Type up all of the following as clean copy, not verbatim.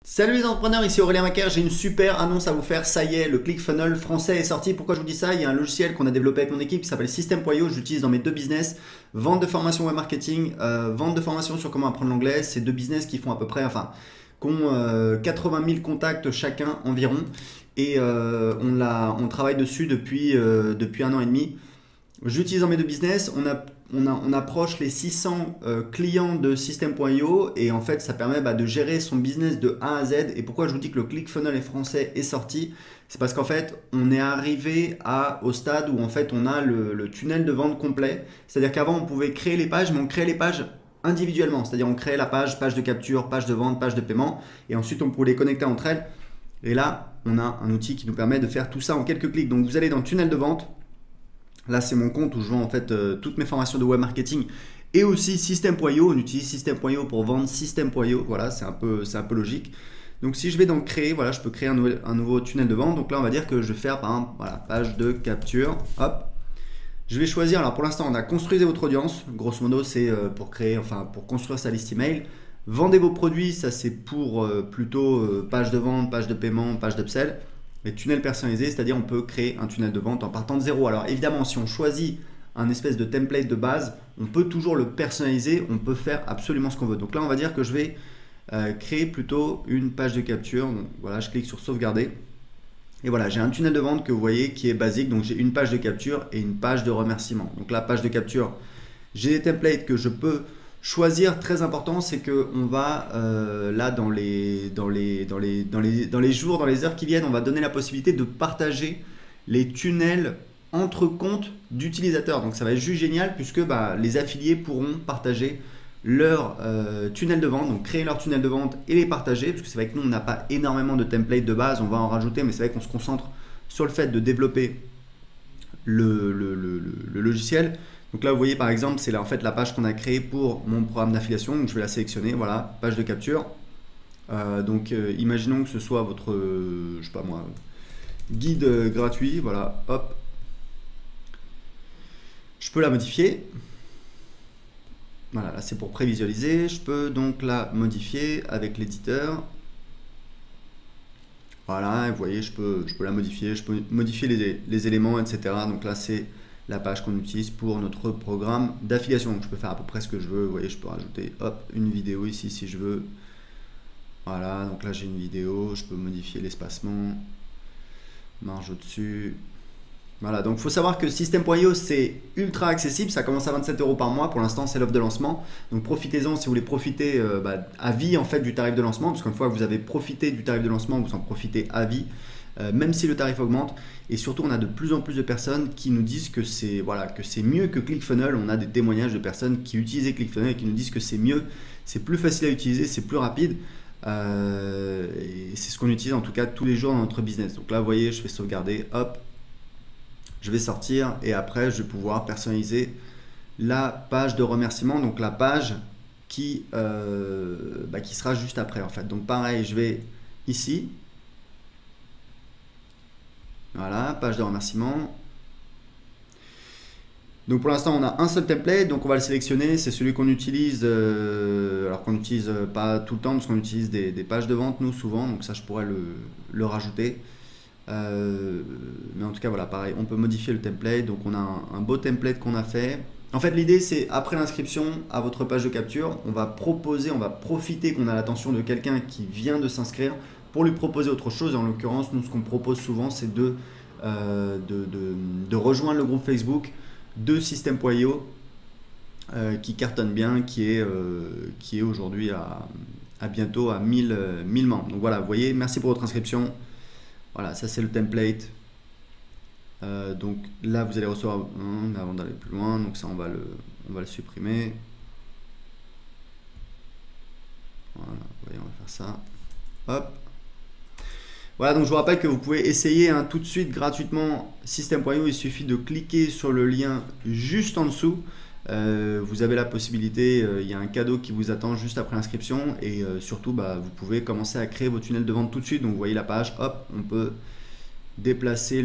Salut les entrepreneurs, ici Aurélien Macaire, j'ai une super annonce à vous faire, ça y est, le ClickFunnels français est sorti. Pourquoi je vous dis ça? Il y a un logiciel qu'on a développé avec mon équipe qui s'appelle System.io, je l'utilise dans mes deux business, vente de formation web marketing, vente de formation sur comment apprendre l'anglais. C'est deux business qui font à peu près, qui ont 80 000 contacts chacun environ, et on travaille dessus depuis 1 an et demi. J'utilise dans mes deux business, on approche les 600 clients de System.io et en fait ça permet de gérer son business de A à Z. Et pourquoi je vous dis que le ClickFunnels français est sorti, c'est parce qu'en fait on est arrivé au stade où en fait on a le tunnel de vente complet. C'est-à-dire qu'avant on pouvait créer les pages, mais on créait les pages individuellement. C'est-à-dire on créait la page de capture, page de vente, page de paiement, et ensuite on pouvait les connecter entre elles. Et là on a un outil qui nous permet de faire tout ça en quelques clics. Donc vous allez dans le tunnel de vente. Là, c'est mon compte où je vends en fait toutes mes formations de web marketing et aussi System.io. On utilise System.io pour vendre System.io. Voilà, c'est un peu logique. Donc, si je vais dans créer, voilà, je peux créer un nouveau tunnel de vente. Donc là, on va dire que je vais faire par exemple, voilà, page de capture. Hop. Je vais choisir. Alors, pour l'instant, on a construisez votre audience. Grosso modo, c'est pour construire sa liste email. Vendez vos produits, ça c'est pour plutôt page de vente, page de paiement, page d'upsell. Les tunnels personnalisés, c'est-à-dire on peut créer un tunnel de vente en partant de zéro. Alors évidemment, si on choisit un espèce de template de base, on peut toujours le personnaliser, on peut faire absolument ce qu'on veut. Donc là, on va dire que je vais créer plutôt une page de capture. Donc voilà, je clique sur sauvegarder. Et voilà, j'ai un tunnel de vente que vous voyez qui est basique. Donc j'ai une page de capture et une page de remerciement. Donc la page de capture, j'ai des templates que je peux choisir. Très important, c'est que on va là dans les jours, dans les heures qui viennent, on va donner la possibilité de partager les tunnels entre comptes d'utilisateurs. Donc ça va être juste génial puisque les affiliés pourront partager leur tunnel de vente, donc créer leur tunnel de vente et les partager, parce que c'est vrai que nous on n'a pas énormément de templates de base, on va en rajouter, mais c'est vrai qu'on se concentre sur le fait de développer le logiciel. Donc là, vous voyez par exemple, c'est en fait la page qu'on a créée pour mon programme d'affiliation. Donc je vais la sélectionner, voilà, page de capture. Imaginons que ce soit votre, je sais pas moi, guide gratuit, voilà, hop. Je peux la modifier. Voilà, là c'est pour prévisualiser. Je peux donc la modifier avec l'éditeur. Voilà, vous voyez, je peux la modifier, je peux modifier les éléments, etc. Donc là, c'est la page qu'on utilise pour notre programme d'affiliation. Donc je peux faire à peu près ce que je veux. Vous voyez, je peux rajouter une vidéo ici si je veux. Voilà, donc là j'ai une vidéo, je peux modifier l'espacement, marge au-dessus. Voilà, donc il faut savoir que System.io c'est ultra accessible, ça commence à 27 € par mois. Pour l'instant, c'est l'offre de lancement. Donc profitez-en si vous voulez profiter à vie en fait du tarif de lancement, parce qu'une fois que vous avez profité du tarif de lancement, vous en profitez à vie. Même si le tarif augmente. Et surtout on a de plus en plus de personnes qui nous disent que c'est mieux que ClickFunnels. On a des témoignages de personnes qui utilisaient ClickFunnels et qui nous disent que c'est mieux, c'est plus facile à utiliser, c'est plus rapide, et c'est ce qu'on utilise en tout cas tous les jours dans notre business. Donc là vous voyez, je fais sauvegarder, hop, je vais sortir et après je vais pouvoir personnaliser la page de remerciement, donc la page qui sera juste après en fait. Donc pareil, je vais ici. Voilà, page de remerciement. Donc pour l'instant, on a un seul template, donc on va le sélectionner. C'est celui qu'on utilise, alors qu'on n'utilise pas tout le temps, parce qu'on utilise des pages de vente, nous, souvent. Donc ça, je pourrais le rajouter. Mais en tout cas, voilà, pareil, on peut modifier le template. Donc on a un beau template qu'on a fait. En fait, l'idée, c'est après l'inscription à votre page de capture, on va profiter qu'on a l'attention de quelqu'un qui vient de s'inscrire pour lui proposer autre chose. En l'occurrence, nous, ce qu'on propose souvent, c'est de rejoindre le groupe Facebook de System.io qui cartonne bien, qui est aujourd'hui à bientôt à 1000 membres. Donc voilà, vous voyez, merci pour votre inscription. Voilà, ça c'est le template. Donc là, vous allez recevoir mais avant d'aller plus loin. Donc ça, on va le supprimer. Voilà, vous voyez, on va faire ça. Hop. Voilà, donc je vous rappelle que vous pouvez essayer tout de suite gratuitement System.io. Il suffit de cliquer sur le lien juste en dessous. Vous avez la possibilité, il y a un cadeau qui vous attend juste après l'inscription. Et surtout, vous pouvez commencer à créer vos tunnels de vente tout de suite. Donc vous voyez la page, hop, on peut déplacer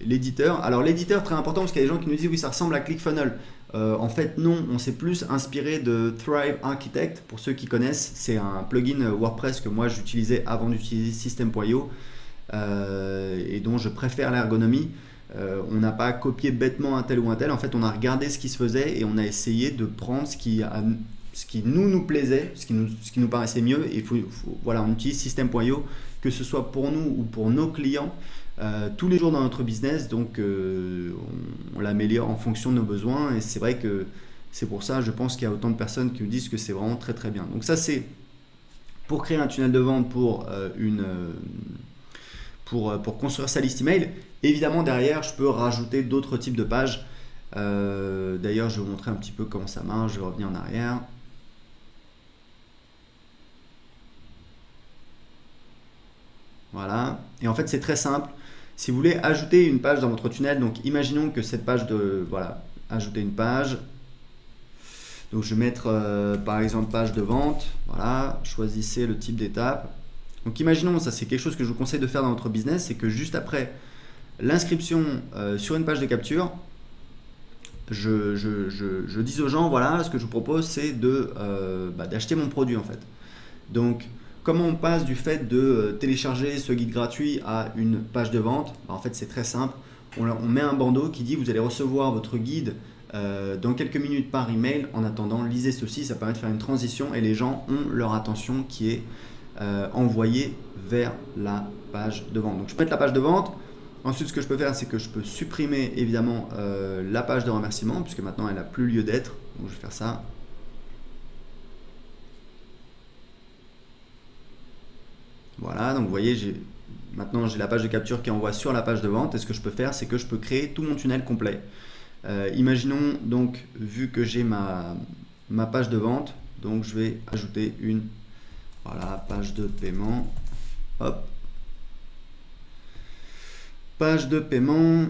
l'éditeur. Alors l'éditeur, très important, parce qu'il y a des gens qui nous disent oui, ça ressemble à ClickFunnels. En fait, non, on s'est plus inspiré de Thrive Architect. Pour ceux qui connaissent, c'est un plugin WordPress que moi j'utilisais avant d'utiliser System.io et dont je préfère l'ergonomie. On n'a pas copié bêtement un tel ou un tel. En fait, on a regardé ce qui se faisait et on a essayé de prendre ce qui nous plaisait, ce qui nous paraissait mieux. Et voilà, on utilise System.io, que ce soit pour nous ou pour nos clients. Tous les jours dans notre business, donc on l'améliore en fonction de nos besoins, et c'est vrai que c'est pour ça, je pense qu'il y a autant de personnes qui nous disent que c'est vraiment très très bien. Donc ça, c'est pour créer un tunnel de vente pour construire sa liste email. Évidemment, derrière, je peux rajouter d'autres types de pages. D'ailleurs, je vais vous montrer un petit peu comment ça marche. Je vais revenir en arrière. Voilà, et en fait c'est très simple. Si vous voulez ajouter une page dans votre tunnel, donc imaginons que cette page voilà, ajouter une page. Donc je vais mettre par exemple page de vente, voilà, choisissez le type d'étape. Donc imaginons, ça c'est quelque chose que je vous conseille de faire dans votre business, c'est que juste après l'inscription sur une page de capture, je dis aux gens, voilà, ce que je vous propose c'est d'acheter mon produit en fait. Donc comment on passe du fait de télécharger ce guide gratuit à une page de vente? En fait, c'est très simple. On met un bandeau qui dit vous allez recevoir votre guide dans quelques minutes par email. En attendant, lisez ceci. Ça permet de faire une transition et les gens ont leur attention qui est envoyée vers la page de vente. Donc, je peux mettre la page de vente. Ensuite, ce que je peux faire, c'est que je peux supprimer évidemment la page de remerciement puisque maintenant elle n'a plus lieu d'être. Donc, je vais faire ça. Voilà, donc vous voyez, maintenant j'ai la page de capture qui envoie sur la page de vente. Et ce que je peux faire, c'est que je peux créer tout mon tunnel complet. Imaginons donc, vu que j'ai ma page de vente, donc je vais ajouter une page de paiement. Hop. Page de paiement.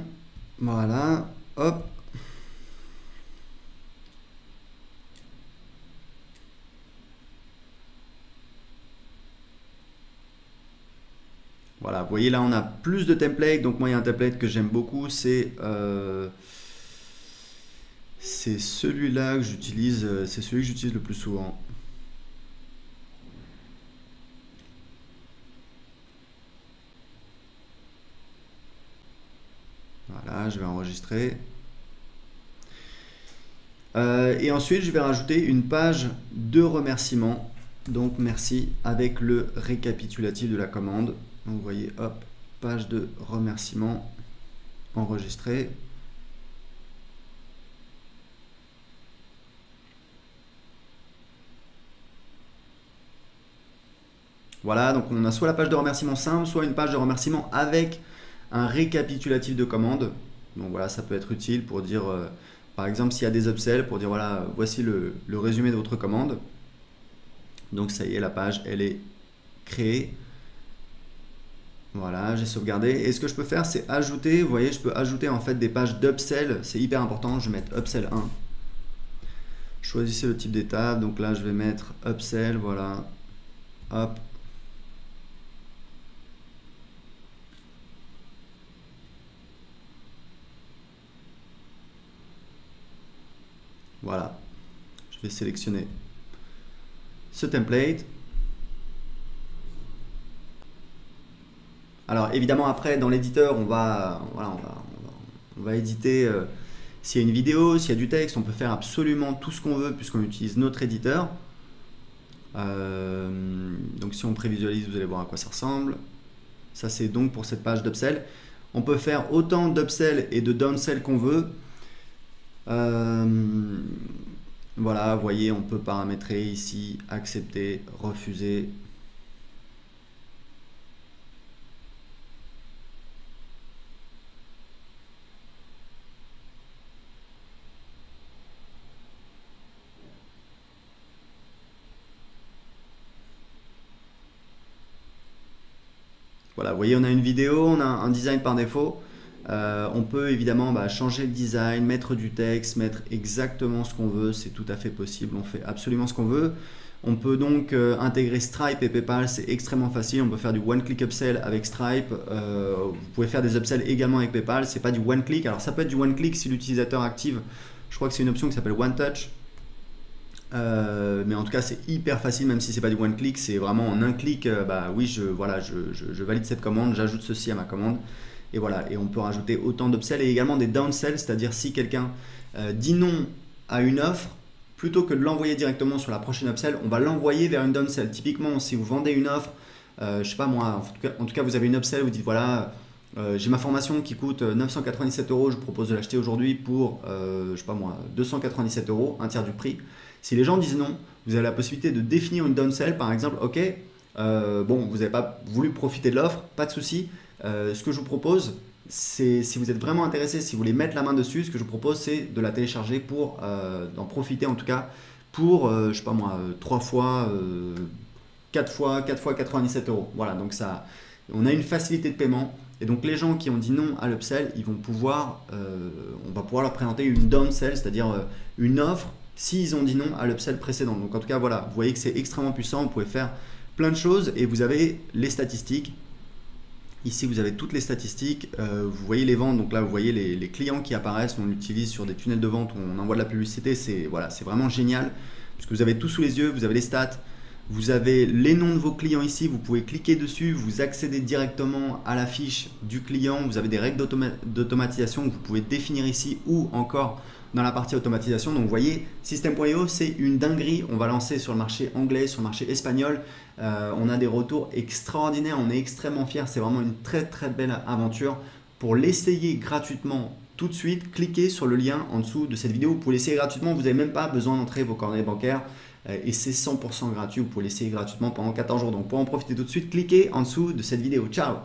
Voilà. Hop. Voilà, vous voyez là on a plus de templates, donc moi il y a un template que j'aime beaucoup, c'est celui-là que j'utilise, c'est celui que j'utilise le plus souvent. Voilà, je vais enregistrer. Et ensuite je vais rajouter une page de remerciement, donc merci, avec le récapitulatif de la commande. Donc vous voyez, hop, page de remerciement enregistrée. Voilà, donc on a soit la page de remerciement simple, soit une page de remerciement avec un récapitulatif de commande. Donc voilà, ça peut être utile pour dire, par exemple, s'il y a des upsells, pour dire voilà, voici le résumé de votre commande. Donc ça y est, la page, elle est créée. Voilà, j'ai sauvegardé. Et ce que je peux faire, c'est ajouter. Vous voyez, je peux ajouter en fait des pages d'upsell. C'est hyper important. Je vais mettre upsell 1. Choisissez le type d'étape. Donc là, je vais mettre upsell. Voilà. Hop. Voilà. Je vais sélectionner ce template. Alors évidemment après dans l'éditeur on va éditer s'il y a une vidéo, s'il y a du texte, on peut faire absolument tout ce qu'on veut puisqu'on utilise notre éditeur. Donc si on prévisualise, vous allez voir à quoi ça ressemble. Ça c'est donc pour cette page d'upsell. On peut faire autant d'upsell et de downsell qu'on veut. Voilà, vous voyez, on peut paramétrer ici, accepter, refuser. Voilà, vous voyez, on a une vidéo, on a un design par défaut. On peut évidemment changer le design, mettre du texte, mettre exactement ce qu'on veut, c'est tout à fait possible, on fait absolument ce qu'on veut. On peut donc intégrer Stripe et PayPal, c'est extrêmement facile, on peut faire du one-click upsell avec Stripe, vous pouvez faire des upsells également avec PayPal, c'est pas du one-click, alors ça peut être du one-click si l'utilisateur active Je crois que c'est une option qui s'appelle One Touch. Mais en tout cas c'est hyper facile, même si c'est pas du one click, c'est vraiment en un clic. Bah oui, je valide cette commande, j'ajoute ceci à ma commande, et voilà, et on peut rajouter autant d'upsells et également des downsells, c'est-à-dire si quelqu'un dit non à une offre, plutôt que de l'envoyer directement sur la prochaine upsell, on va l'envoyer vers une downsell. Typiquement, si vous vendez une offre, je sais pas moi, en tout cas vous avez une upsell, vous dites voilà, j'ai ma formation qui coûte 997 €, je vous propose de l'acheter aujourd'hui pour je sais pas moi, 297 €, un tiers du prix. Si les gens disent non, vous avez la possibilité de définir une downsell, par exemple, ok, bon, vous n'avez pas voulu profiter de l'offre, pas de souci. Ce que je vous propose, c'est, si vous êtes vraiment intéressé, si vous voulez mettre la main dessus, ce que je vous propose, c'est de la télécharger pour d'en profiter en tout cas pour, je sais pas moi, 3 fois, 4 fois 97 €. Voilà, donc ça, on a une facilité de paiement. Et donc les gens qui ont dit non à l'upsell, ils vont pouvoir, on va pouvoir leur présenter une downsell, c'est-à-dire une offre s'ils ont dit non à l'upsell précédent. Donc en tout cas voilà, vous voyez que c'est extrêmement puissant, vous pouvez faire plein de choses et vous avez les statistiques. Ici vous avez toutes les statistiques, vous voyez les ventes, donc là vous voyez les clients qui apparaissent, on l'utilise sur des tunnels de vente où on envoie de la publicité, c'est voilà, c'est vraiment génial parce que vous avez tout sous les yeux, vous avez les stats, vous avez les noms de vos clients ici, vous pouvez cliquer dessus, vous accédez directement à la fiche du client, vous avez des règles d'automatisation que vous pouvez définir ici ou encore dans la partie automatisation. Donc vous voyez, System.io c'est une dinguerie, on va lancer sur le marché anglais, sur le marché espagnol, on a des retours extraordinaires, on est extrêmement fiers, c'est vraiment une très très belle aventure. Pour l'essayer gratuitement tout de suite, cliquez sur le lien en dessous de cette vidéo, vous pouvez l'essayer gratuitement, vous n'avez même pas besoin d'entrer vos coordonnées bancaires et c'est 100% gratuit, vous pouvez l'essayer gratuitement pendant 14 jours. Donc pour en profiter tout de suite, cliquez en dessous de cette vidéo. Ciao!